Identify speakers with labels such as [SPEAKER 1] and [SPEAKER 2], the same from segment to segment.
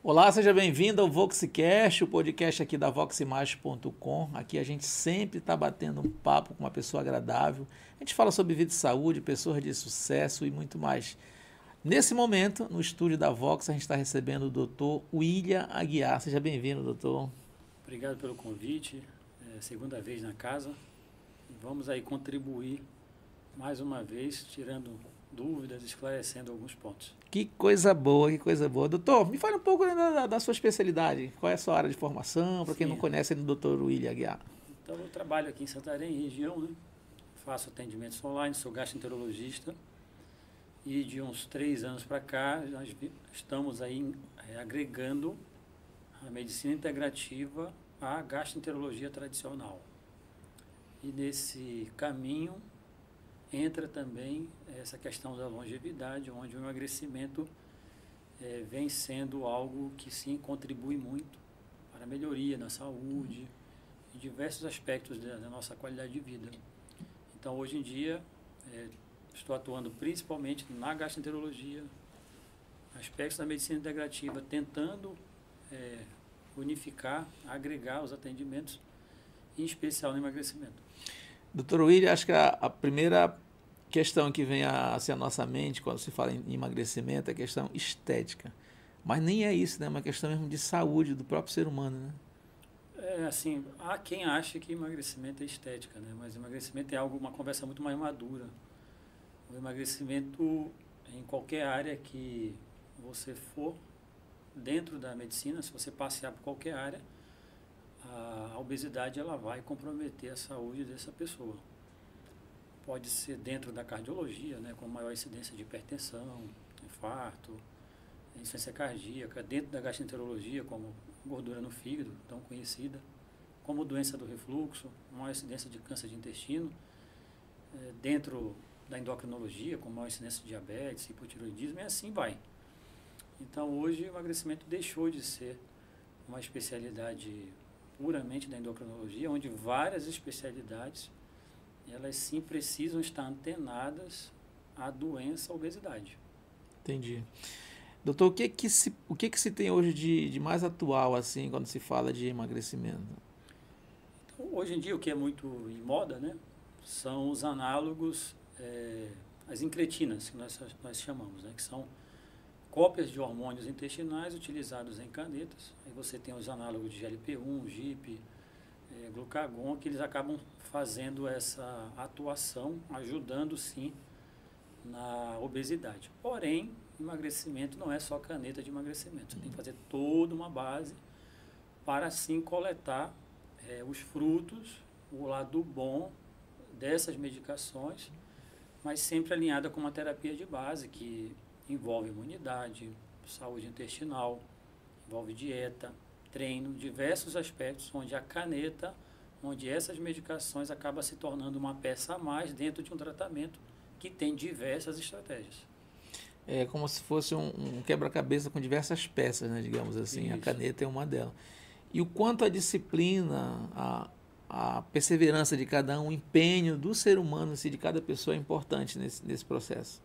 [SPEAKER 1] Olá, seja bem-vindo ao VoxCast, o podcast aqui da voximage.com. Aqui a gente sempre está batendo um papo com uma pessoa agradável. A gente fala sobre vida e saúde, pessoas de sucesso e muito mais. Nesse momento, no estúdio da Vox, a gente está recebendo o Dr. William Aguiar. Seja bem-vindo, doutor.
[SPEAKER 2] Obrigado pelo convite, segunda vez na casa. Vamos aí contribuir mais uma vez, tirando dúvidas, esclarecendo alguns pontos.
[SPEAKER 1] Que coisa boa, que coisa boa. Doutor, me fale um pouco da sua especialidade. Qual é a sua área de formação? Para quem não
[SPEAKER 2] Sim,
[SPEAKER 1] conhece, é o Dr. William Aguiar.
[SPEAKER 2] então eu trabalho aqui em Santarém, região, né? Faço atendimentos online, sou gastroenterologista e de uns 3 anos para cá nós estamos aí agregando a medicina integrativa à gastroenterologia tradicional. E nesse caminho entra também essa questão da longevidade, onde o emagrecimento vem sendo algo que sim contribui muito para a melhoria na saúde e diversos aspectos da nossa qualidade de vida. Então, hoje em dia, estou atuando principalmente na gastroenterologia, aspectos da medicina integrativa, tentando unificar, agregar os atendimentos, em especial no emagrecimento.
[SPEAKER 1] Doutor William, acho que a primeira questão que vem a nossa mente quando se fala em emagrecimento é a questão estética. Mas nem é isso, né? É uma questão mesmo de saúde do próprio ser humano, né?
[SPEAKER 2] Assim, há quem ache que emagrecimento é estética, né? Mas emagrecimento é algo, uma conversa muito mais madura. O emagrecimento, em qualquer área que você for, dentro da medicina, se você passear por qualquer área, a obesidade ela vai comprometer a saúde dessa pessoa. Pode ser dentro da cardiologia, né, com maior incidência de hipertensão, infarto, insuficiência cardíaca, dentro da gastroenterologia, como gordura no fígado, tão conhecida, como doença do refluxo, maior incidência de câncer de intestino, dentro da endocrinologia, com maior incidência de diabetes, hipotiroidismo, e assim vai. Então, hoje, o emagrecimento deixou de ser uma especialidade puramente da endocrinologia, onde várias especialidades elas sim precisam estar antenadas à doença, à obesidade.
[SPEAKER 1] Entendi. Doutor, o que que se tem hoje de mais atual, assim, quando se fala de emagrecimento?
[SPEAKER 2] Então, hoje em dia, o que é muito em moda, né, são os análogos, as incretinas, que nós chamamos, né, que são cópias de hormônios intestinais utilizados em canetas. Aí você tem os análogos de GLP-1, GIP, glucagon, que eles acabam fazendo essa atuação, ajudando sim na obesidade. Porém, emagrecimento não é só caneta de emagrecimento. Você tem que fazer toda uma base para assim coletar os frutos, o lado bom dessas medicações, mas sempre alinhada com uma terapia de base que envolve imunidade, saúde intestinal, envolve dieta, treino, diversos aspectos onde a caneta, onde essas medicações acabam se tornando uma peça a mais dentro de um tratamento que tem diversas estratégias.
[SPEAKER 1] É como se fosse um quebra-cabeça com diversas peças, né, digamos assim. A
[SPEAKER 2] Isso.
[SPEAKER 1] caneta é uma delas. E o quanto a disciplina, a perseverança de cada um, o empenho do ser humano, assim, de cada pessoa é importante nesse processo.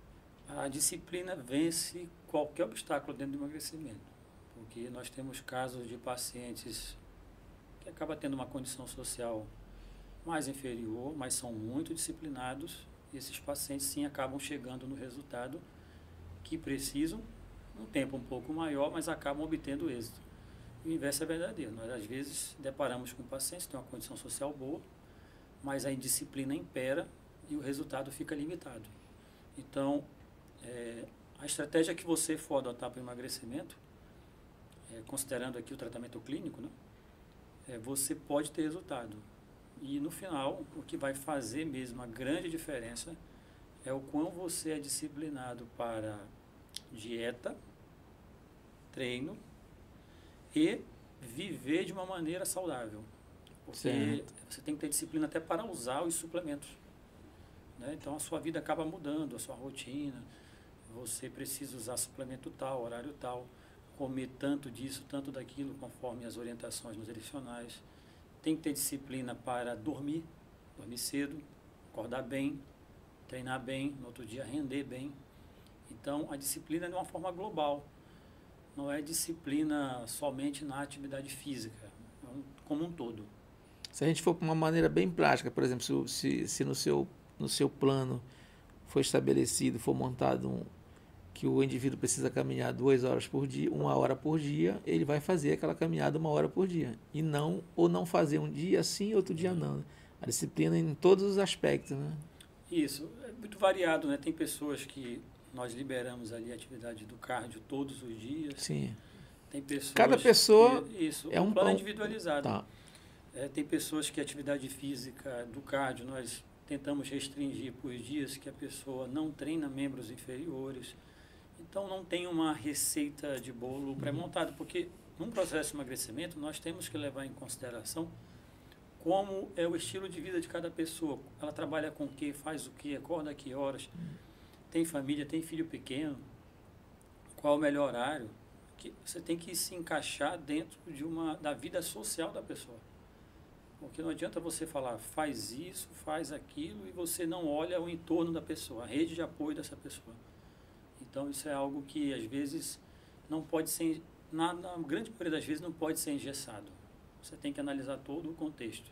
[SPEAKER 2] A disciplina vence qualquer obstáculo dentro do emagrecimento, porque nós temos casos de pacientes que acabam tendo uma condição social mais inferior, mas são muito disciplinados. E esses pacientes sim acabam chegando no resultado que precisam, um tempo um pouco maior, mas acabam obtendo êxito. E o inverso é verdadeiro. Nós às vezes deparamos com pacientes que têm uma condição social boa, mas a indisciplina impera e o resultado fica limitado. Então, a estratégia que você for adotar para o emagrecimento, considerando aqui o tratamento clínico, né, você pode ter resultado. E no final, o que vai fazer mesmo a grande diferença é o quão você é disciplinado para dieta, treino e viver de uma maneira saudável. Porque
[SPEAKER 1] Certo.
[SPEAKER 2] você tem que ter disciplina até para usar os suplementos, né? Então a sua vida acaba mudando, a sua rotina. Você precisa usar suplemento tal, horário tal, comer tanto disso, tanto daquilo, conforme as orientações nutricionais. Tem que ter disciplina para dormir cedo, acordar bem, treinar bem, no outro dia render bem. Então, a disciplina é de uma forma global. não é disciplina somente na atividade física, como um todo.
[SPEAKER 1] Se a gente for para uma maneira bem prática, por exemplo, se no seu plano for estabelecido, for montado que o indivíduo precisa caminhar 2 horas por dia, 1 hora por dia, ele vai fazer aquela caminhada 1 hora por dia. E não, ou não fazer um dia sim, outro dia não. A disciplina em todos os aspectos, né?
[SPEAKER 2] Isso, é muito variado, né? Tem pessoas que nós liberamos ali a atividade do cardio todos os dias.
[SPEAKER 1] Sim.
[SPEAKER 2] Tem pessoas
[SPEAKER 1] Cada pessoa
[SPEAKER 2] isso,
[SPEAKER 1] é um
[SPEAKER 2] plano individualizado.
[SPEAKER 1] Tá.
[SPEAKER 2] Tem pessoas que a atividade física do cardio nós tentamos restringir por dias que a pessoa não treina membros inferiores. Então não tem uma receita de bolo pré-montada, porque num processo de emagrecimento nós temos que levar em consideração como é o estilo de vida de cada pessoa. Ela trabalha com o quê, faz o quê, acorda a que horas, tem família, tem filho pequeno, qual o melhor horário. Que você tem que se encaixar dentro da vida social da pessoa. Porque não adianta você falar, faz isso, faz aquilo, e você não olha o entorno da pessoa, a rede de apoio dessa pessoa. Então, isso é algo que, às vezes, não pode ser, na grande maioria das vezes, não pode ser engessado. Você tem que analisar todo o contexto.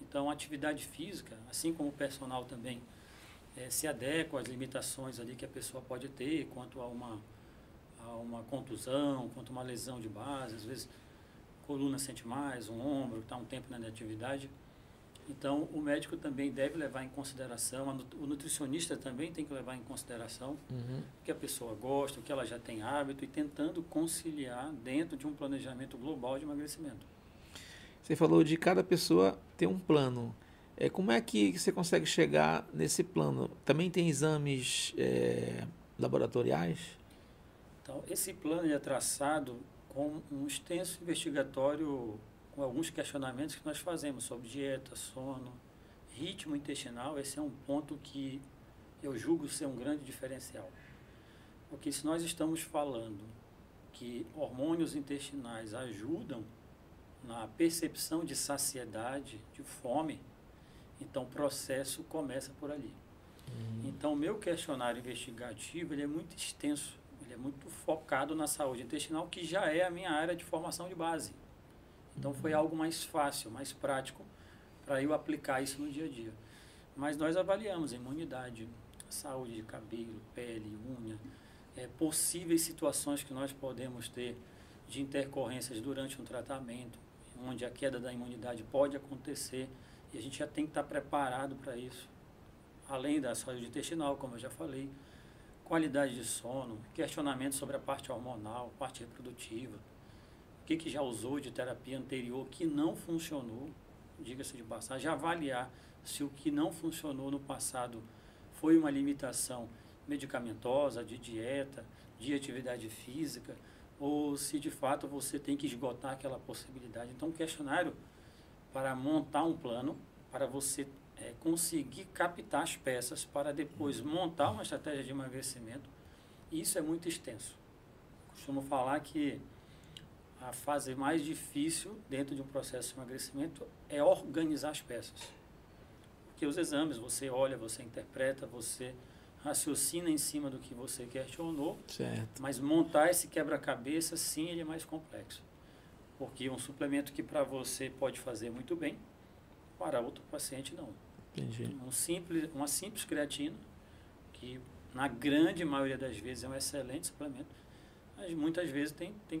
[SPEAKER 2] Então, a atividade física, assim como o personal também, se adequa às limitações ali que a pessoa pode ter, quanto a uma contusão, quanto a uma lesão de base, às vezes a coluna sente mais, um ombro, está um tempo na atividade. Então, o médico também deve levar em consideração, o nutricionista também tem que levar em consideração o que a pessoa gosta, o que ela já tem hábito, e tentando conciliar dentro de um planejamento global de emagrecimento.
[SPEAKER 1] Você falou de cada pessoa ter um plano. Como é que você consegue chegar nesse plano? Também tem exames laboratoriais?
[SPEAKER 2] Então, esse plano é traçado com um extenso investigatório, com alguns questionamentos que nós fazemos sobre dieta, sono, ritmo intestinal. Esse é um ponto que eu julgo ser um grande diferencial. Porque se nós estamos falando que hormônios intestinais ajudam na percepção de saciedade, de fome, então o processo começa por ali. Então, o meu questionário investigativo ele é muito extenso, ele é muito focado na saúde intestinal, que já é a minha área de formação de base. Então, foi algo mais fácil, mais prático, para eu aplicar isso no dia a dia. Mas nós avaliamos a imunidade, saúde de cabelo, pele, unha, possíveis situações que nós podemos ter de intercorrências durante um tratamento, onde a queda da imunidade pode acontecer, e a gente já tem que estar preparado para isso. Além da saúde intestinal, como eu já falei, qualidade de sono, questionamento sobre a parte hormonal, parte reprodutiva, o que já usou de terapia anterior que não funcionou, diga-se de passagem, avaliar se o que não funcionou no passado foi uma limitação medicamentosa, de dieta, de atividade física, ou se de fato você tem que esgotar aquela possibilidade. Então, um questionário para montar um plano, para você conseguir captar as peças, para depois montar uma estratégia de emagrecimento, isso é muito extenso. Costumo falar que a fase mais difícil dentro de um processo de emagrecimento é organizar as peças. Porque os exames, você olha, você interpreta, você raciocina em cima do que você questionou,
[SPEAKER 1] certo.
[SPEAKER 2] Mas montar esse quebra-cabeça, sim, ele é mais complexo. Porque um suplemento que para você pode fazer muito bem, para outro paciente não.
[SPEAKER 1] Entendi.
[SPEAKER 2] Uma simples creatina, que na grande maioria das vezes é um excelente suplemento, mas muitas vezes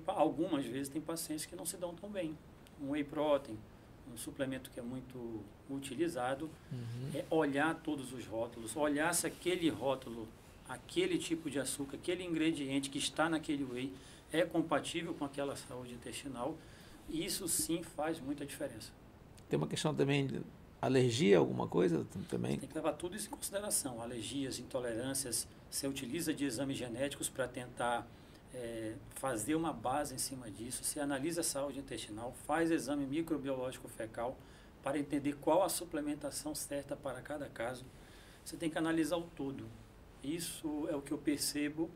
[SPEAKER 2] algumas vezes tem pacientes que não se dão tão bem. Um whey protein, um suplemento que é muito utilizado, é olhar todos os rótulos, olhar se aquele rótulo, aquele tipo de açúcar, aquele ingrediente que está naquele whey é compatível com aquela saúde intestinal, e isso sim faz muita diferença.
[SPEAKER 1] Tem uma questão também de alergia, alguma coisa também?
[SPEAKER 2] Tem que levar tudo isso em consideração, alergias, intolerâncias, você utiliza de exames genéticos para tentar fazer uma base em cima disso, você analisa a saúde intestinal, faz exame microbiológico fecal para entender qual a suplementação certa para cada caso. Você tem que analisar o todo. Isso é o que eu percebo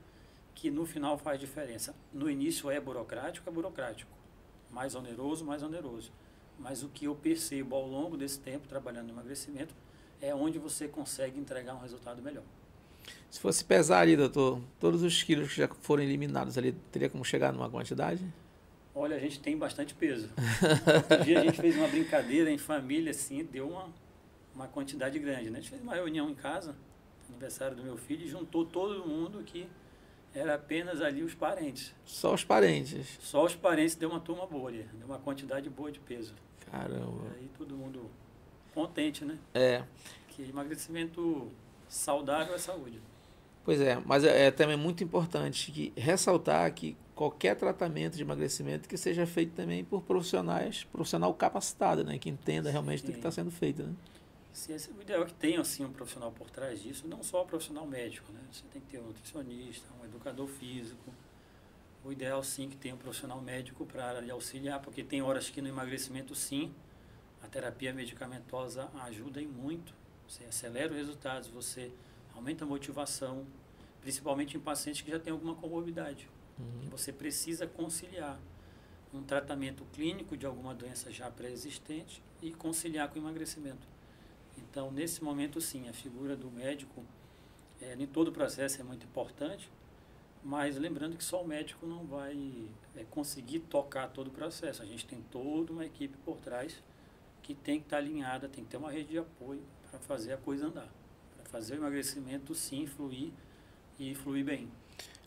[SPEAKER 2] que no final faz diferença. No início é burocrático, mais oneroso, mas o que eu percebo ao longo desse tempo trabalhando no emagrecimento é onde você consegue entregar um resultado melhor.
[SPEAKER 1] Se fosse pesar ali, doutor, todos os quilos que já foram eliminados ali, teria como chegar numa quantidade?
[SPEAKER 2] Olha, a gente tem bastante peso. Outro dia a gente fez uma brincadeira em família, assim, deu uma quantidade grande, né? A gente fez uma reunião em casa, aniversário do meu filho, e juntou todo mundo que era apenas ali os parentes.
[SPEAKER 1] Só os parentes.
[SPEAKER 2] Só os parentes deu uma turma boa ali, deu uma quantidade boa de peso.
[SPEAKER 1] Caramba.
[SPEAKER 2] Aí todo mundo contente, né?
[SPEAKER 1] É.
[SPEAKER 2] Que emagrecimento saudável é saúde.
[SPEAKER 1] Pois é, mas é também muito importante ressaltar que qualquer tratamento de emagrecimento que seja feito também por profissional capacitado, né? Que entenda realmente do que está sendo feito, né?
[SPEAKER 2] Sim, o ideal é que tenha assim, um profissional por trás disso, não só o profissional médico, né? Você tem que ter um nutricionista, um educador físico. O ideal sim que tenha um profissional médico para lhe auxiliar, porque tem horas que no emagrecimento sim, a terapia medicamentosa ajuda em muito. Você acelera os resultados, você aumenta a motivação, principalmente em pacientes que já têm alguma comorbidade.
[SPEAKER 1] Uhum.
[SPEAKER 2] Você precisa conciliar um tratamento clínico de alguma doença já pré-existente e conciliar com o emagrecimento. Então, nesse momento, sim, a figura do médico, em todo o processo é muito importante, mas lembrando que só o médico não vai conseguir tocar todo o processo. A gente tem toda uma equipe por trás que tem que estar alinhada, tem que ter uma rede de apoio para fazer a coisa andar, para fazer o emagrecimento, sim, fluir e fluir bem.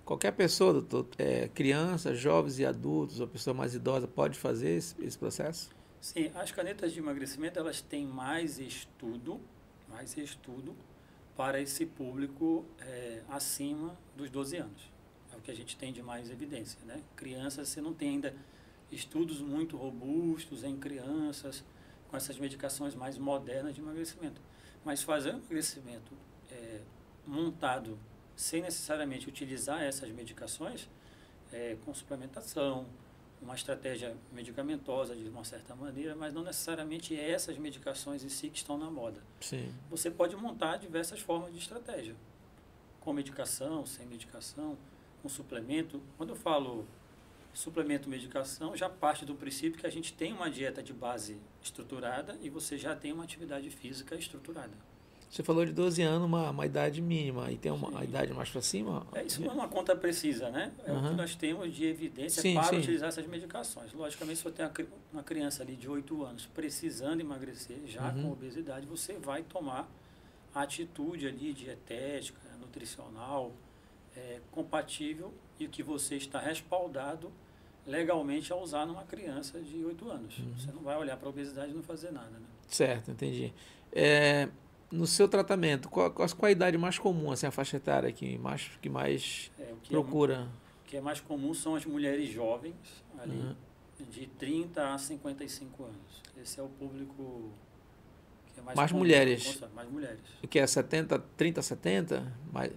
[SPEAKER 1] Qualquer pessoa, doutor, crianças, jovens e adultos, ou pessoa mais idosa, pode fazer esse processo?
[SPEAKER 2] Sim, as canetas de emagrecimento, elas têm mais estudo para esse público acima dos 12 anos. É o que a gente tem de mais evidência, né? Crianças, você não tem ainda estudos muito robustos em crianças com essas medicações mais modernas de emagrecimento. Mas fazer um emagrecimento montado sem necessariamente utilizar essas medicações, com suplementação, uma estratégia medicamentosa de uma certa maneira, mas não necessariamente essas medicações em si que estão na moda.
[SPEAKER 1] Sim.
[SPEAKER 2] Você pode montar diversas formas de estratégia, com medicação, sem medicação, com suplemento. Quando eu falo suplemento medicação, já parte do princípio que a gente tem uma dieta de base estruturada e você já tem uma atividade física estruturada.
[SPEAKER 1] Você falou de 12 anos, uma idade mínima, e tem uma idade mais para cima?
[SPEAKER 2] Isso não é uma conta precisa, né? É o que nós temos de evidência para utilizar essas medicações. Logicamente, se você tem uma criança ali de 8 anos precisando emagrecer, já com obesidade, você vai tomar a atitude ali dietética, nutricional, compatível e que você está respaldado legalmente a usar numa criança de 8 anos. Você não vai olhar para a obesidade e não fazer nada, né?
[SPEAKER 1] Certo, entendi. No seu tratamento, qual a idade mais comum, assim, a faixa etária que mais procura?
[SPEAKER 2] O que é mais comum são as mulheres jovens, ali, de 30 a 55 anos. Esse é o público que é mais comum.
[SPEAKER 1] Mulheres?
[SPEAKER 2] Mais mulheres.
[SPEAKER 1] O que é 70, 30, 70? Mais...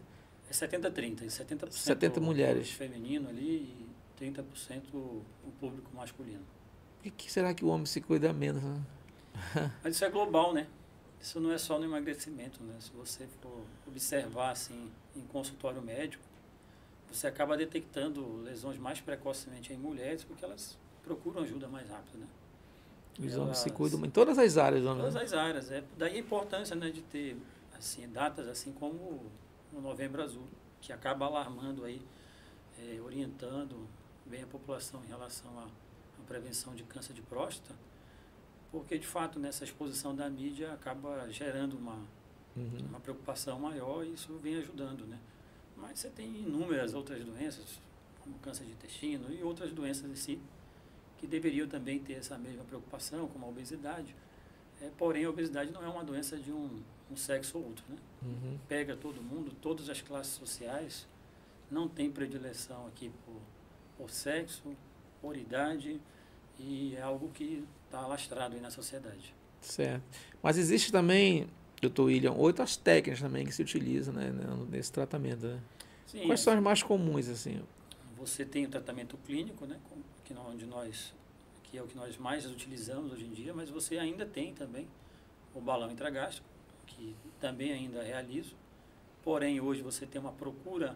[SPEAKER 2] É 70-30, 70%,
[SPEAKER 1] 70 mulheres.
[SPEAKER 2] Feminino ali e 30% o público masculino.
[SPEAKER 1] Por que será que o homem se cuida menos, né?
[SPEAKER 2] Mas isso é global, né? Isso não é só no emagrecimento, né? Se você for observar assim em consultório médico, você acaba detectando lesões mais precocemente em mulheres porque elas procuram ajuda mais rápido, né?
[SPEAKER 1] Os homens se cuidam em todas as áreas, né?
[SPEAKER 2] Todas as áreas. Daí a importância, né, de ter assim datas assim como o Novembro Azul, que acaba alarmando aí, orientando bem a população em relação à prevenção de câncer de próstata. Porque, de fato, nessa exposição da mídia acaba gerando uma preocupação maior e isso vem ajudando, né? Mas você tem inúmeras outras doenças, como câncer de intestino e outras doenças em si, que deveriam também ter essa mesma preocupação, como a obesidade. Porém, a obesidade não é uma doença de um sexo ou outro, né? Pega todo mundo, todas as classes sociais, não tem predileção aqui por sexo, por idade, e é algo que está alastrado aí na sociedade.
[SPEAKER 1] Certo. Mas existe também, doutor William, outras técnicas também que se utilizam, né, nesse tratamento, né?
[SPEAKER 2] Sim,
[SPEAKER 1] quais são as mais comuns, assim?
[SPEAKER 2] Você tem o tratamento clínico, né, que é o que nós mais utilizamos hoje em dia, mas você ainda tem também o balão intragástrico, que também ainda realizo. Porém, hoje você tem uma procura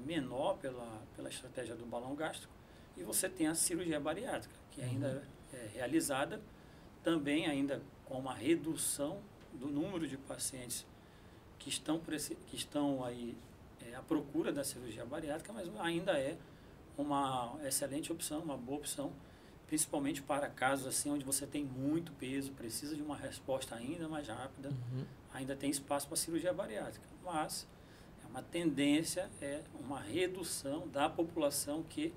[SPEAKER 2] menor pela estratégia do balão gástrico e você tem a cirurgia bariátrica, que ainda é realizada, também ainda com uma redução do número de pacientes que estão aí à procura da cirurgia bariátrica, mas ainda é uma excelente opção, uma boa opção, principalmente para casos assim onde você tem muito peso, precisa de uma resposta ainda mais rápida, ainda tem espaço para cirurgia bariátrica, mas uma tendência é uma redução da população que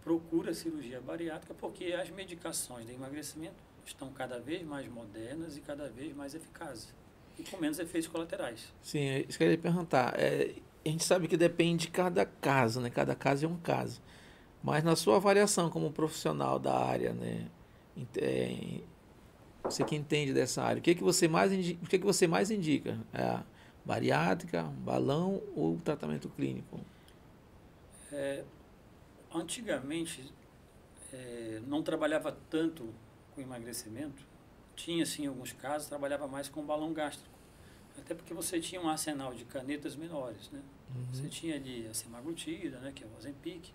[SPEAKER 2] procura cirurgia bariátrica, porque as medicações de emagrecimento estão cada vez mais modernas e cada vez mais eficazes e com menos efeitos colaterais.
[SPEAKER 1] Sim, isso que eu ia perguntar. A gente sabe que depende de cada caso, né? Cada caso é um caso. Mas na sua avaliação como profissional da área, né? Você que entende dessa área, o que você mais indica? O que você mais indica? É a bariátrica, balão ou tratamento clínico?
[SPEAKER 2] Antigamente, não trabalhava tanto com emagrecimento. Tinha, sim, alguns casos, trabalhava mais com balão gástrico. Até porque você tinha um arsenal de canetas menores, né? Você tinha ali a semaglutida, né, que é o Ozempic.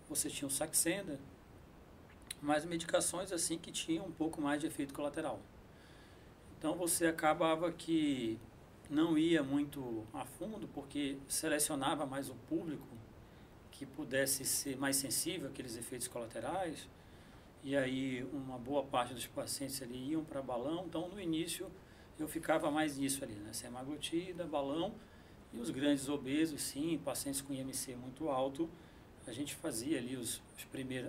[SPEAKER 2] Você tinha o Saxenda, mas medicações assim que tinham um pouco mais de efeito colateral. Então você acabava que não ia muito a fundo, porque selecionava mais o público que pudesse ser mais sensível àqueles efeitos colaterais, e aí uma boa parte dos pacientes ali iam para balão. Então no início eu ficava mais nisso ali, né? Semaglutida, balão, e os grandes obesos, sim, pacientes com IMC muito alto, a gente fazia ali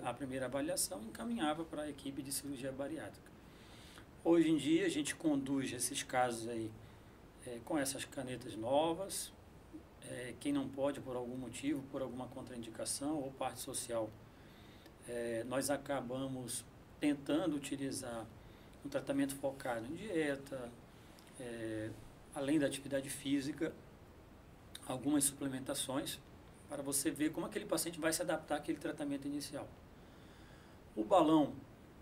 [SPEAKER 2] a primeira avaliação e encaminhava para a equipe de cirurgia bariátrica. Hoje em dia a gente conduz esses casos aí com essas canetas novas. Quem não pode por algum motivo, por alguma contraindicação ou parte social, nós acabamos tentando utilizar um tratamento focado em dieta, além da atividade física, algumas suplementações, para você ver como aquele paciente vai se adaptar àquele tratamento inicial. O balão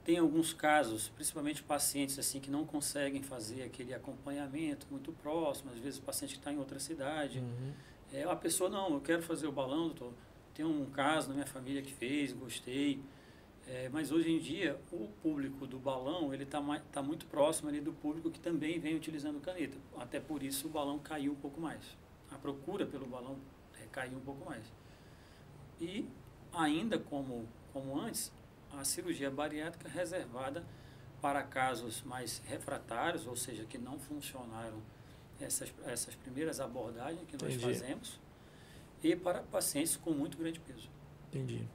[SPEAKER 2] tem alguns casos, principalmente pacientes assim que não conseguem fazer aquele acompanhamento muito próximo, às vezes o paciente que está em outra cidade. A pessoa, não, eu quero fazer o balão, doutor. Tem um caso na minha família que fez, gostei. Mas hoje em dia, o público do balão ele tá muito próximo ali do público que também vem utilizando caneta. Até por isso o balão caiu um pouco mais. A procura pelo balão caiu um pouco mais. E ainda como antes, a cirurgia bariátrica reservada para casos mais refratários, ou seja, que não funcionaram essas primeiras abordagens que nós fazemos, e para pacientes com muito grande peso.
[SPEAKER 1] Entendi.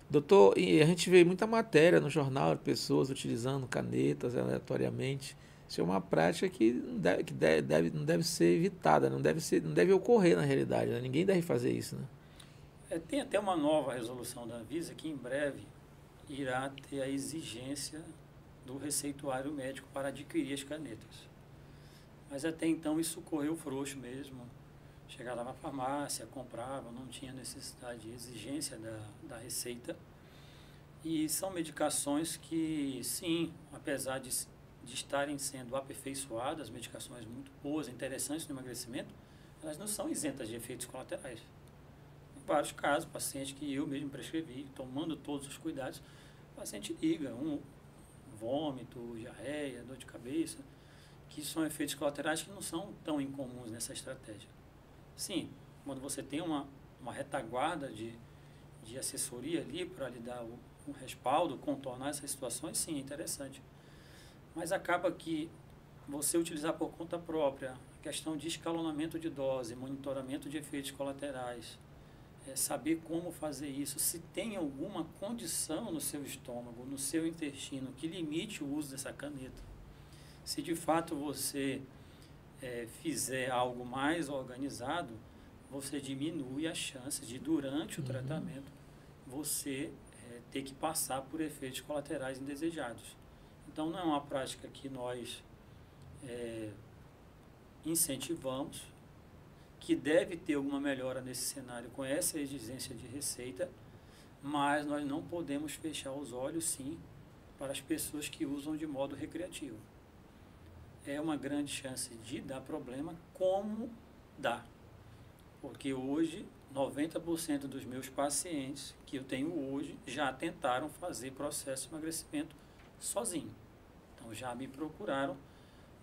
[SPEAKER 1] Doutor, e a gente vê muita matéria no jornal de pessoas utilizando canetas aleatoriamente. Isso é uma prática que não deve ser evitada, não deve ocorrer na realidade, né? Ninguém deve fazer isso, né?
[SPEAKER 2] Tem até uma nova resolução da Anvisa que em breve irá ter a exigência do receituário médico para adquirir as canetas. Mas até então isso correu frouxo mesmo. Chegava na farmácia, comprava, não tinha necessidade de exigência da receita. E são medicações que, sim, apesar de estarem sendo aperfeiçoadas, medicações muito boas, interessantes no emagrecimento, elas não são isentas de efeitos colaterais. Em vários casos, paciente que eu mesmo prescrevi, tomando todos os cuidados, o paciente liga, vômito, diarreia, dor de cabeça, que são efeitos colaterais que não são tão incomuns nessa estratégia. Sim, quando você tem uma retaguarda de assessoria ali para lhe dar um respaldo, contornar essas situações, sim, é interessante. Mas acaba que você utilizar por conta própria a questão de escalonamento de dose, monitoramento de efeitos colaterais, saber como fazer isso, se tem alguma condição no seu estômago, no seu intestino, que limite o uso dessa caneta. Se de fato você fizer algo mais organizado, você diminui as chances de, durante o tratamento, você ter que passar por efeitos colaterais indesejados. Então, não é uma prática que nós incentivamos, que deve ter alguma melhora nesse cenário com essa exigência de receita, mas nós não podemos fechar os olhos, sim, para as pessoas que usam de modo recreativo. É uma grande chance de dar problema, como dá. Porque hoje, 90% dos meus pacientes que eu tenho hoje já tentaram fazer processo de emagrecimento sozinho. Então, já me procuraram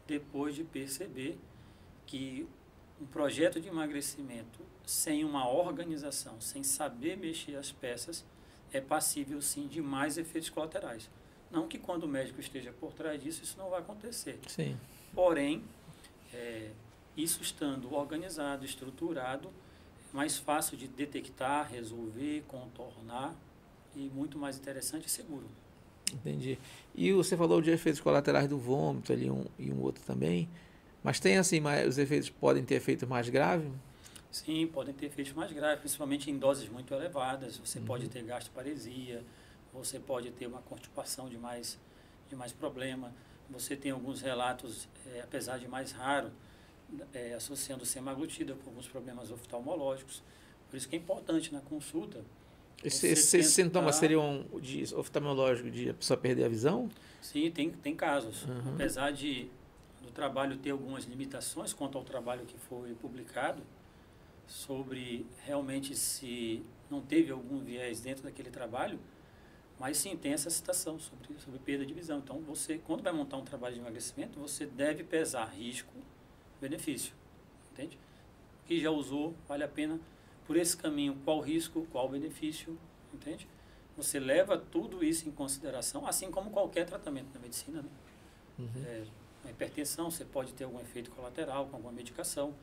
[SPEAKER 2] depois de perceber que um projeto de emagrecimento sem uma organização, sem saber mexer as peças, é passível sim de mais efeitos colaterais. Não que quando o médico esteja por trás disso, isso não vai acontecer.
[SPEAKER 1] Sim.
[SPEAKER 2] Porém, isso estando organizado, estruturado, é mais fácil de detectar, resolver, contornar e muito mais interessante e seguro.
[SPEAKER 1] Entendi. E você falou de efeitos colaterais do vômito ali e um outro também, mas tem assim, os efeitos podem ter efeito mais grave?
[SPEAKER 2] Sim, podem ter efeitos mais graves, principalmente em doses muito elevadas. Você pode ter gastroparesia, você pode ter uma constipação de mais problema. Você tem alguns relatos, apesar de mais raro, associando semaglutida com alguns problemas oftalmológicos. Por isso que é importante na consulta.
[SPEAKER 1] Esses sintomas seriam de oftalmológico, de a pessoa perder a visão?
[SPEAKER 2] Sim, tem casos. Apesar do trabalho ter algumas limitações quanto ao trabalho que foi publicado, sobre realmente se não teve algum viés dentro daquele trabalho, mas sim tem essa citação sobre perda de visão. Então, você, quando vai montar um trabalho de emagrecimento, você deve pesar risco, benefício, entende? O que já usou, vale a pena, por esse caminho, qual risco, qual benefício, entende? Você leva tudo isso em consideração, assim como qualquer tratamento na medicina, né? A hipertensão, você pode ter algum efeito colateral com alguma medicação,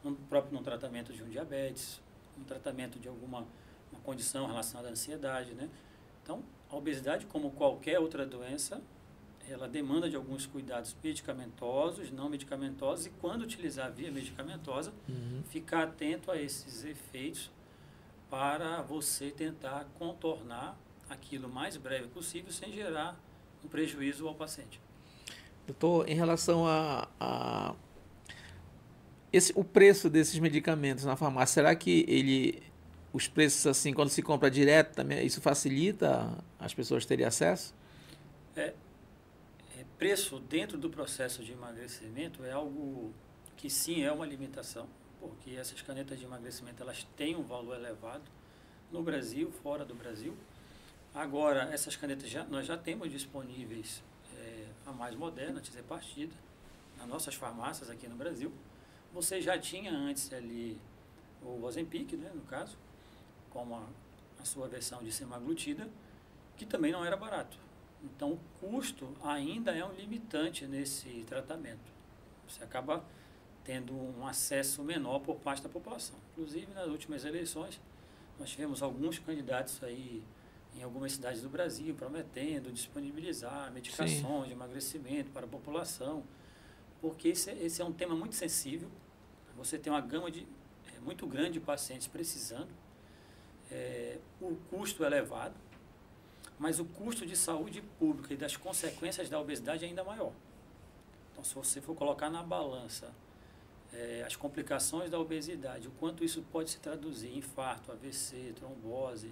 [SPEAKER 2] no tratamento de um diabetes, no tratamento de alguma uma condição relacionada à ansiedade, né? Então, a obesidade, como qualquer outra doença, ela demanda de alguns cuidados medicamentosos, não medicamentosos, e quando utilizar a via medicamentosa, ficar atento a esses efeitos para você tentar contornar aquilo o mais breve possível sem gerar um prejuízo ao paciente.
[SPEAKER 1] Doutor, em relação o preço desses medicamentos na farmácia, será que os preços assim, quando se compra direto, também isso facilita as pessoas terem acesso?
[SPEAKER 2] Preço dentro do processo de emagrecimento é algo que sim é uma limitação, porque essas canetas de emagrecimento elas têm um valor elevado no Brasil, fora do Brasil. Agora, essas canetas nós já temos disponíveis, a mais moderna, Tizepartida, nas nossas farmácias aqui no Brasil. Você já tinha antes ali o Ozempic, né, no caso, como a sua versão de semaglutida, que também não era barato. Então, o custo ainda é um limitante nesse tratamento. Você acaba tendo um acesso menor por parte da população. Inclusive, nas últimas eleições, nós tivemos alguns candidatos aí em algumas cidades do Brasil prometendo disponibilizar medicações de emagrecimento para a população, porque esse é um tema muito sensível. Você tem uma gama muito grande de pacientes precisando, o custo é elevado, mas o custo de saúde pública e das consequências da obesidade é ainda maior. Então, se você for colocar na balança as complicações da obesidade, o quanto isso pode se traduzir em infarto, AVC, trombose,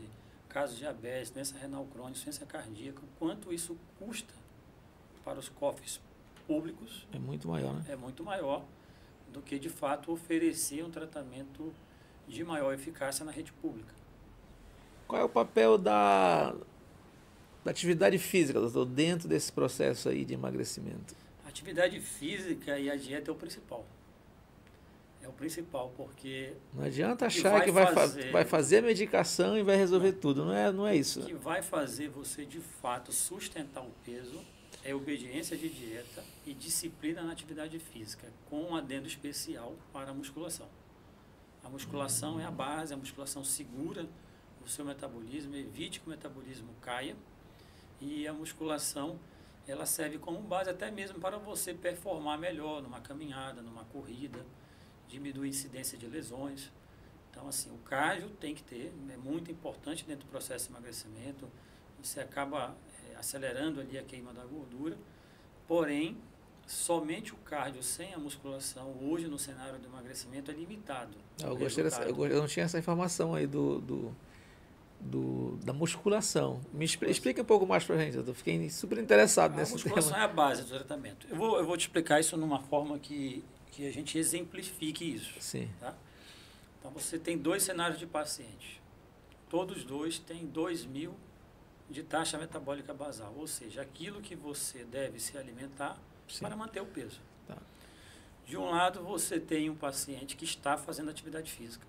[SPEAKER 2] casos de diabetes, doença renal crônica, insuficiência cardíaca, o quanto isso custa para os cofres públicos...
[SPEAKER 1] É muito maior, né?
[SPEAKER 2] É muito maior do que, de fato, oferecer um tratamento de maior eficácia na rede pública.
[SPEAKER 1] Qual é o papel da atividade física, doutor, dentro desse processo aí de emagrecimento?
[SPEAKER 2] A atividade física e a dieta é o principal. É o principal, porque...
[SPEAKER 1] Não adianta achar que vai fazer a medicação e vai resolver tudo. Não é isso.
[SPEAKER 2] O que vai fazer você, de fato, sustentar o peso é obediência de dieta e disciplina na atividade física, com um adendo especial para a musculação. A musculação é a base, a musculação segura o seu metabolismo, evite que o metabolismo caia, e a musculação ela serve como base até mesmo para você performar melhor numa caminhada, numa corrida, diminuir a incidência de lesões. Então, assim, o cardio tem que ter, é muito importante dentro do processo de emagrecimento. Você acaba acelerando ali a queima da gordura, porém, somente o cardio sem a musculação, hoje no cenário do emagrecimento, é limitado.
[SPEAKER 1] Eu não tinha essa informação aí da musculação. Explica um pouco mais pra gente, eu fiquei super interessado nesse tema.
[SPEAKER 2] A musculação é a base do tratamento. Eu vou te explicar isso numa forma que a gente exemplifique isso.
[SPEAKER 1] Sim.
[SPEAKER 2] Tá? Então, você tem dois cenários de pacientes. Todos dois têm 2.000 de taxa metabólica basal, ou seja, aquilo que você deve se alimentar para manter o peso.
[SPEAKER 1] Tá.
[SPEAKER 2] De um lado, você tem um paciente que está fazendo atividade física.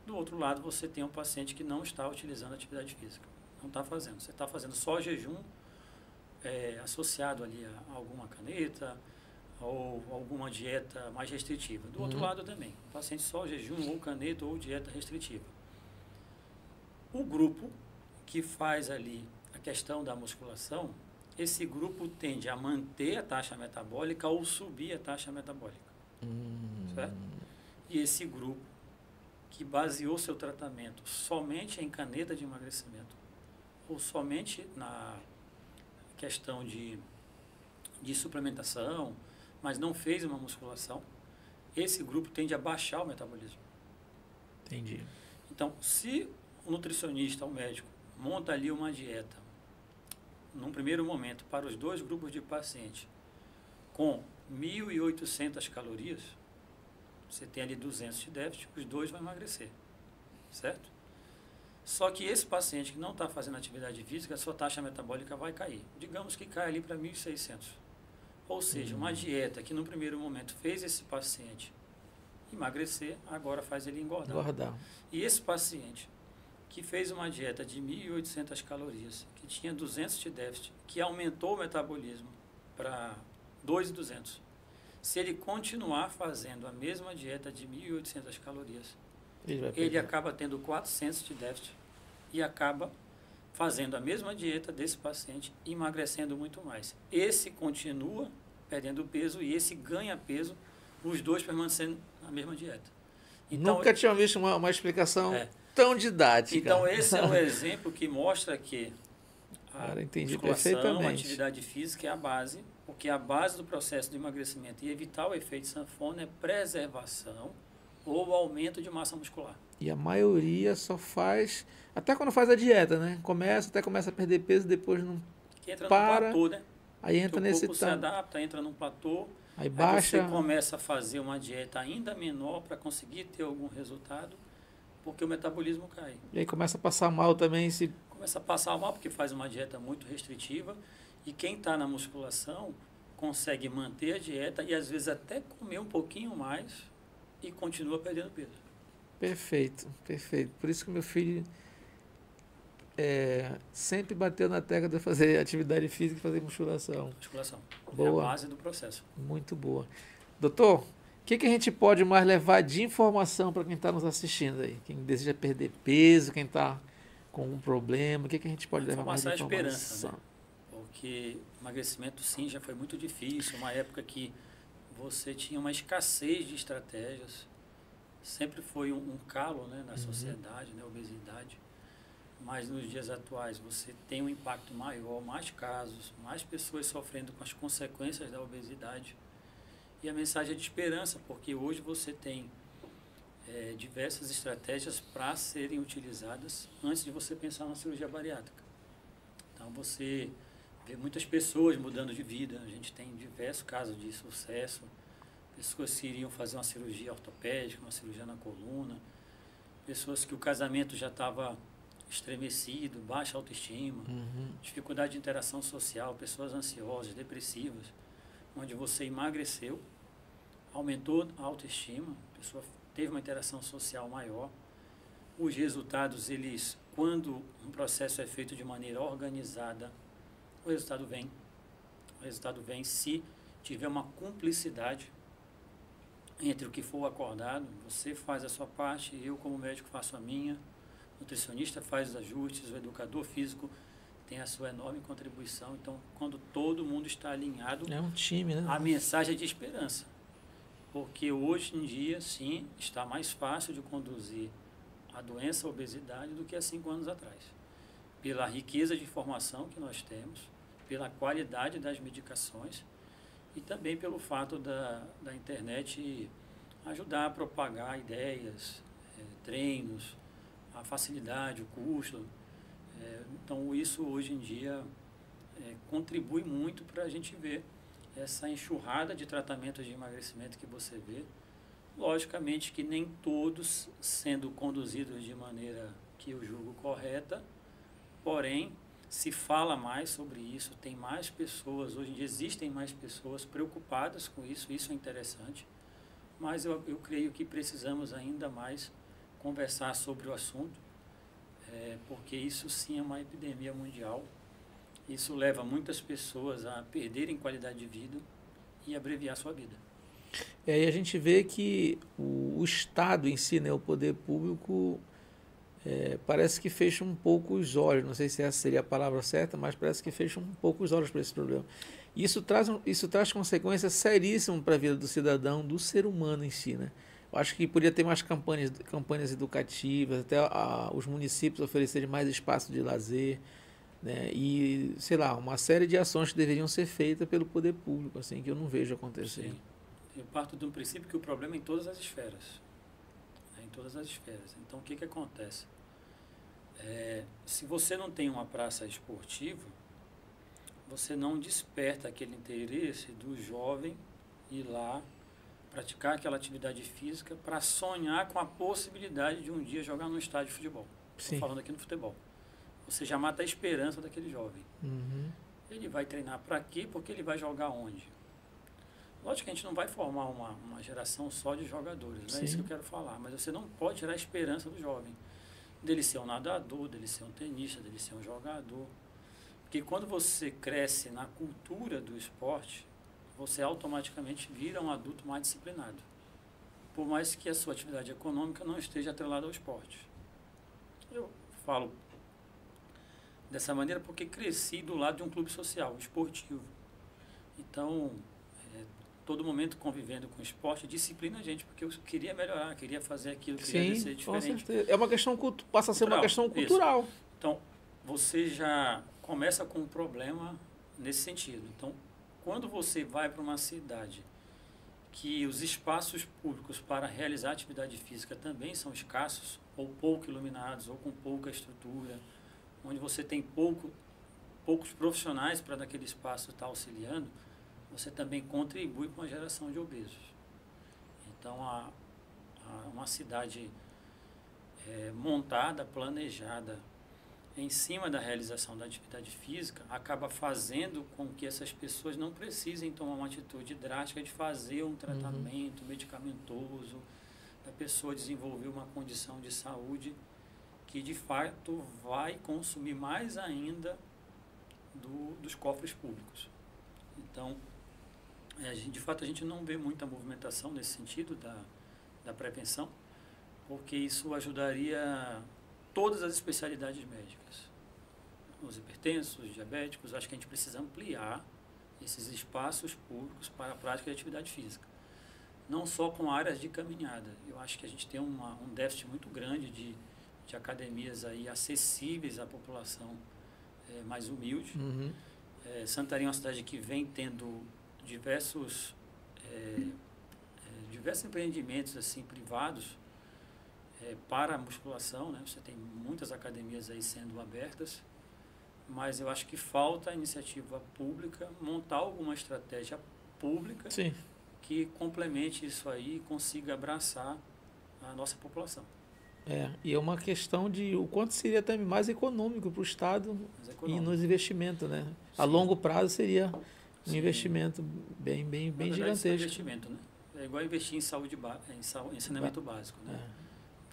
[SPEAKER 2] Do outro lado, você tem um paciente que não está utilizando atividade física. Não está fazendo. Você está fazendo só jejum associado ali a alguma caneta ou alguma dieta mais restritiva. Do outro lado também, paciente só jejum ou caneta ou dieta restritiva. O grupo que faz ali a questão da musculação, esse grupo tende a manter a taxa metabólica ou subir a taxa metabólica. Certo? E esse grupo que baseou seu tratamento somente em caneta de emagrecimento ou somente na questão de suplementação, mas não fez uma musculação, esse grupo tende a baixar o metabolismo.
[SPEAKER 1] Entendi.
[SPEAKER 2] Então, se o nutricionista, o médico, monta ali uma dieta, num primeiro momento, para os dois grupos de pacientes, com 1.800 calorias, você tem ali 200 de déficit, os dois vão emagrecer, certo? Só que esse paciente que não está fazendo atividade física, a sua taxa metabólica vai cair. Digamos que cai ali para 1.600. Ou seja, uma dieta que no primeiro momento fez esse paciente emagrecer, agora faz ele engordar. E esse paciente que fez uma dieta de 1.800 calorias, que tinha 200 de déficit, que aumentou o metabolismo para 2.200, se ele continuar fazendo a mesma dieta de 1.800 calorias, ele acaba tendo 400 de déficit e acaba fazendo a mesma dieta desse paciente, emagrecendo muito mais. Esse continua perdendo peso e esse ganha peso, os dois permanecendo na mesma dieta.
[SPEAKER 1] Então, nunca tinha visto uma explicação tão didática.
[SPEAKER 2] Então, esse é um exemplo que mostra que a musculação, a atividade física é a base, porque a base do processo de emagrecimento e evitar o efeito sanfona é preservação ou aumento de massa muscular.
[SPEAKER 1] E a maioria só faz, até quando faz a dieta, né? Até começa a perder peso, depois não
[SPEAKER 2] que entra
[SPEAKER 1] para.
[SPEAKER 2] No platô, né?
[SPEAKER 1] Aí entra nesse
[SPEAKER 2] corpo se adapta, entra num platô.
[SPEAKER 1] Aí baixa.
[SPEAKER 2] Aí você começa a fazer uma dieta ainda menor para conseguir ter algum resultado, porque o metabolismo cai.
[SPEAKER 1] E aí começa a passar mal também.
[SPEAKER 2] Começa a passar mal porque faz uma dieta muito restritiva. E quem está na musculação consegue manter a dieta e às vezes até comer um pouquinho mais e continua perdendo peso.
[SPEAKER 1] Perfeito, perfeito. Por isso que meu filho sempre bateu na tecla de fazer atividade física e fazer musculação.
[SPEAKER 2] Musculação.
[SPEAKER 1] Boa.
[SPEAKER 2] É a base do processo.
[SPEAKER 1] Muito boa. Doutor, o que a gente pode mais levar de informação para quem está nos assistindo aí? Quem deseja perder peso, quem está com um problema, o que a gente pode levar mais de informação?
[SPEAKER 2] Esperança, né? Porque emagrecimento, sim, já foi muito difícil. Uma época que você tinha uma escassez de estratégias. Sempre foi um calo, né, na sociedade, né, obesidade. Mas nos dias atuais você tem um impacto maior, mais casos, mais pessoas sofrendo com as consequências da obesidade. E a mensagem é de esperança, porque hoje você tem diversas estratégias para serem utilizadas antes de você pensar na cirurgia bariátrica. Então você vê muitas pessoas mudando de vida, a gente tem diversos casos de sucesso, pessoas que iriam fazer uma cirurgia ortopédica, uma cirurgia na coluna, pessoas que o casamento já estava estremecido, baixa autoestima, dificuldade de interação social, pessoas ansiosas, depressivas, onde você emagreceu, aumentou a autoestima, a pessoa teve uma interação social maior. Os resultados, quando um processo é feito de maneira organizada, o resultado vem. O resultado vem se tiver uma cumplicidade entre o que for acordado. Você faz a sua parte, eu como médico faço a minha, o nutricionista faz os ajustes, o educador físico tem a sua enorme contribuição. Então, quando todo mundo está alinhado,
[SPEAKER 1] é um time, né?
[SPEAKER 2] A mensagem é de esperança. Porque hoje em dia, sim, está mais fácil de conduzir a doença, a obesidade, do que há 5 anos atrás. Pela riqueza de informação que nós temos, pela qualidade das medicações e também pelo fato da internet ajudar a propagar ideias, treinos, a facilidade, o custo. Então, isso hoje em dia contribui muito para a gente ver essa enxurrada de tratamentos de emagrecimento que você vê. Logicamente que nem todos sendo conduzidos de maneira que eu julgo correta, porém, se fala mais sobre isso, tem mais pessoas, hoje em dia existem mais pessoas preocupadas com isso é interessante, mas eu creio que precisamos ainda mais conversar sobre o assunto, porque isso sim é uma epidemia mundial. Isso leva muitas pessoas a perderem qualidade de vida e abreviar sua vida.
[SPEAKER 1] E a gente vê que o Estado em si, né, o poder público, parece que fecha um pouco os olhos, não sei se essa seria a palavra certa, mas parece que fecha um pouco os olhos para esse problema. Isso traz consequências seríssimas para a vida do cidadão, do ser humano em si, né? Eu acho que poderia ter mais campanhas educativas, até os municípios oferecerem mais espaço de lazer, né? E, sei lá, uma série de ações que deveriam ser feitas pelo poder público, assim, que eu não vejo acontecer.
[SPEAKER 2] Sim. Eu parto de um princípio que o problema é em todas as esferas. Em todas as esferas. Então, o que acontece? Se você não tem uma praça esportiva, você não desperta aquele interesse do jovem ir lá praticar aquela atividade física para sonhar com a possibilidade de um dia jogar no estádio de futebol. Estou falando aqui no futebol. Você já mata a esperança daquele jovem.
[SPEAKER 1] Uhum.
[SPEAKER 2] Ele vai treinar para quê? Porque ele vai jogar onde? Lógico que a gente não vai formar uma geração só de jogadores, não é isso que eu quero falar, mas você não pode tirar a esperança do jovem, dele ser um nadador, dele ser um tenista, dele ser um jogador. Porque quando você cresce na cultura do esporte, você automaticamente vira um adulto mais disciplinado, por mais que a sua atividade econômica não esteja atrelada ao esporte. Eu falo dessa maneira porque cresci do lado de um clube social, esportivo. Então, todo momento convivendo com o esporte, disciplina a gente, porque eu queria melhorar, queria fazer aquilo, queria ser diferente.
[SPEAKER 1] Com certeza. É uma questão, passa a ser uma questão cultural.
[SPEAKER 2] Isso. Então, você já começa com um problema nesse sentido. Então, quando você vai para uma cidade que os espaços públicos para realizar atividade física também são escassos, ou pouco iluminados, ou com pouca estrutura, onde você tem poucos profissionais para naquele espaço estar auxiliando, você também contribui com a geração de obesos. Então, uma cidade montada, planejada, em cima da realização da atividade física, acaba fazendo com que essas pessoas não precisem tomar uma atitude drástica de fazer um tratamento medicamentoso, da pessoa desenvolver uma condição de saúde que, de fato, vai consumir mais ainda dos cofres públicos. Então, de fato, a gente não vê muita movimentação nesse sentido da prevenção, porque isso ajudaria todas as especialidades médicas. Os hipertensos, os diabéticos, acho que a gente precisa ampliar esses espaços públicos para a prática de atividade física. Não só com áreas de caminhada. Eu acho que a gente tem um déficit muito grande de academias aí acessíveis à população mais humilde. Santarém é uma cidade que vem tendo diversos empreendimentos assim, privados para a musculação, né? Você tem muitas academias aí sendo abertas, mas eu acho que falta a iniciativa pública montar alguma estratégia pública que complemente isso aí e consiga abraçar a nossa população.
[SPEAKER 1] E é uma questão de o quanto seria até mais econômico para o Estado e nos investimentos, né? A longo prazo seria um investimento bem gigantesco.
[SPEAKER 2] Investimento, né? É igual investir em saúde, em ensinamento básico, né?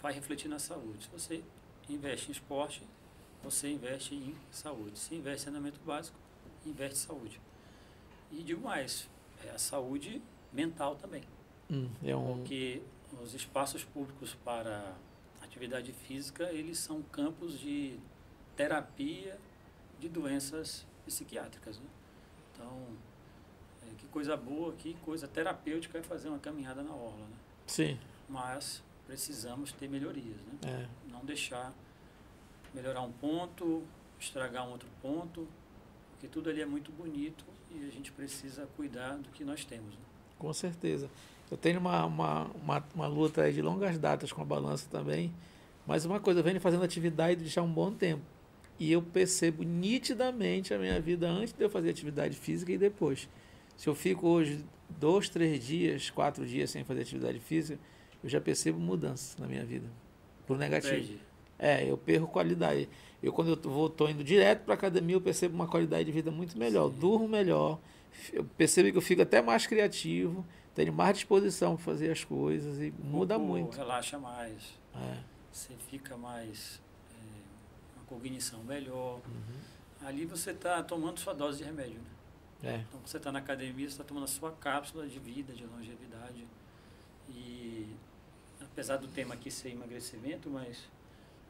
[SPEAKER 2] Vai refletir na saúde. Se você investe em esporte, você investe em saúde. Se investe em ensinamento básico, investe em saúde. E digo mais, a saúde mental também. Porque os espaços públicos para atividade física, eles são campos de terapia de doenças psiquiátricas, né? Então, que coisa boa, que coisa terapêutica é fazer uma caminhada na orla, né?
[SPEAKER 1] Sim.
[SPEAKER 2] Mas precisamos ter melhorias, né? Não deixar melhorar um ponto, estragar um outro ponto, porque tudo ali é muito bonito e a gente precisa cuidar do que nós temos, né?
[SPEAKER 1] Com certeza. Eu tenho uma luta aí de longas datas com a balança também, mas uma coisa, eu venho fazendo atividade já há um bom tempo. E eu percebo nitidamente a minha vida antes de eu fazer atividade física e depois. Se eu fico hoje 2, 3 dias, 4 dias sem fazer atividade física, eu já percebo mudança na minha vida, pro negativo. Eu perco qualidade. Quando eu estou indo direto para a academia, eu percebo uma qualidade de vida muito melhor. Durmo melhor, eu percebo que eu fico até mais criativo, tenho mais disposição para fazer as coisas e muda muito.
[SPEAKER 2] Relaxa mais. Você fica mais... uma cognição melhor. Ali você está tomando sua dose de remédio, né? Então, você está na academia, você está tomando a sua cápsula de vida, de longevidade. E, apesar do tema aqui ser emagrecimento, mas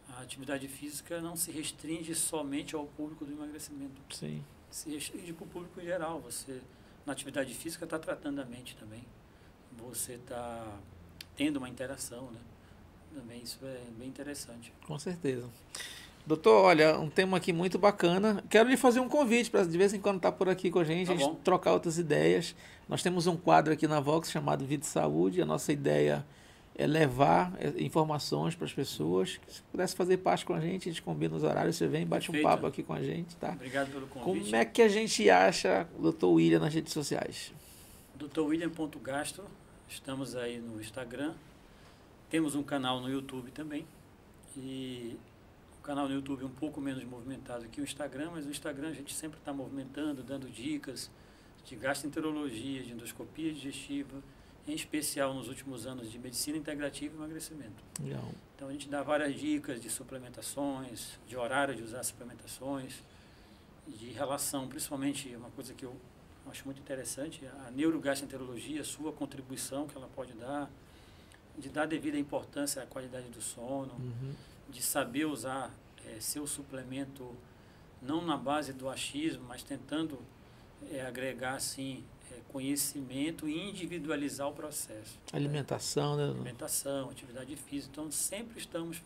[SPEAKER 2] a atividade física não se restringe somente ao público do emagrecimento.
[SPEAKER 1] Sim.
[SPEAKER 2] Se restringe para o público em geral. Você, na atividade física, está tratando a mente também. Você está tendo uma interação, né? Também isso é bem interessante.
[SPEAKER 1] Com certeza. Doutor, olha, um tema aqui muito bacana. Quero lhe fazer um convite para de vez em quando estar por aqui com a gente trocar outras ideias. Nós temos um quadro aqui na Vox chamado Vida e Saúde. A nossa ideia é levar informações para as pessoas. Se pudesse fazer parte com a gente combina os horários, você vem e bate um papo aqui com a gente, tá?
[SPEAKER 2] Obrigado pelo convite.
[SPEAKER 1] Como é que a gente acha o Dr. William nas redes sociais?
[SPEAKER 2] drwilliam.gastro, estamos aí no Instagram. Temos um canal no YouTube também. E o canal no YouTube é um pouco menos movimentado que o Instagram, mas o Instagram a gente sempre está movimentando, dando dicas de gastroenterologia, de endoscopia digestiva, em especial nos últimos anos de medicina integrativa e emagrecimento.
[SPEAKER 1] Legal.
[SPEAKER 2] Então a gente dá várias dicas de suplementações, de horário de usar suplementações, de relação, principalmente uma coisa que eu acho muito interessante, a neurogastroenterologia, a sua contribuição que ela pode dar, de dar devida importância à qualidade do sono, de saber usar seu suplemento não na base do achismo, mas tentando agregar assim conhecimento e individualizar o processo.
[SPEAKER 1] Alimentação, né?
[SPEAKER 2] Alimentação, atividade física. Então sempre estamos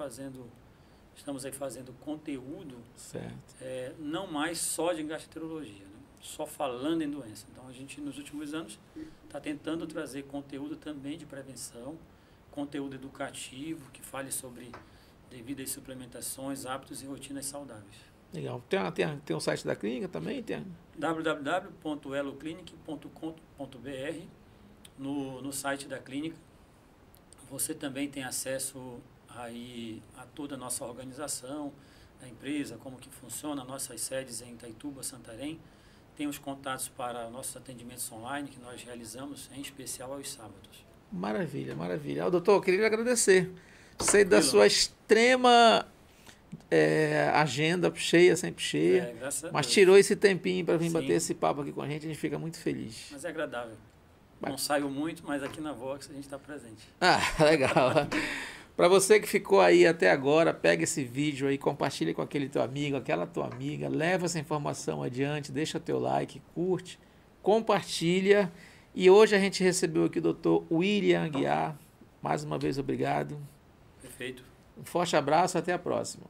[SPEAKER 2] aí fazendo conteúdo,
[SPEAKER 1] certo.
[SPEAKER 2] não mais só de gastroenterologia, né? Só falando em doença. Então a gente nos últimos anos está tentando trazer conteúdo também de prevenção, conteúdo educativo que fale sobre devidas suplementações, hábitos e rotinas saudáveis.
[SPEAKER 1] Legal. Tem um site da clínica também?
[SPEAKER 2] www.eloclinic.com.br. No site da clínica você também tem acesso aí a toda a nossa organização, da empresa, como que funciona, nossas sedes em Itaituba, Santarém. Tem os contatos para nossos atendimentos online que nós realizamos, em especial aos sábados.
[SPEAKER 1] Maravilha, maravilha. Doutor, eu queria lhe agradecer. Sei da sua extrema agenda cheia, sempre cheia, mas tirou esse tempinho para vir bater esse papo aqui com a gente fica muito feliz.
[SPEAKER 2] Mas é agradável. Não saio muito, mas aqui na Vox a gente está presente.
[SPEAKER 1] Ah, legal. Para você que ficou aí até agora, pega esse vídeo aí, compartilha com aquele teu amigo, aquela tua amiga, leva essa informação adiante, deixa teu like, curte, compartilha. E hoje a gente recebeu aqui o Dr. William Aguiar. Mais uma vez, obrigado.
[SPEAKER 2] Perfeito.
[SPEAKER 1] Um forte abraço, até a próxima.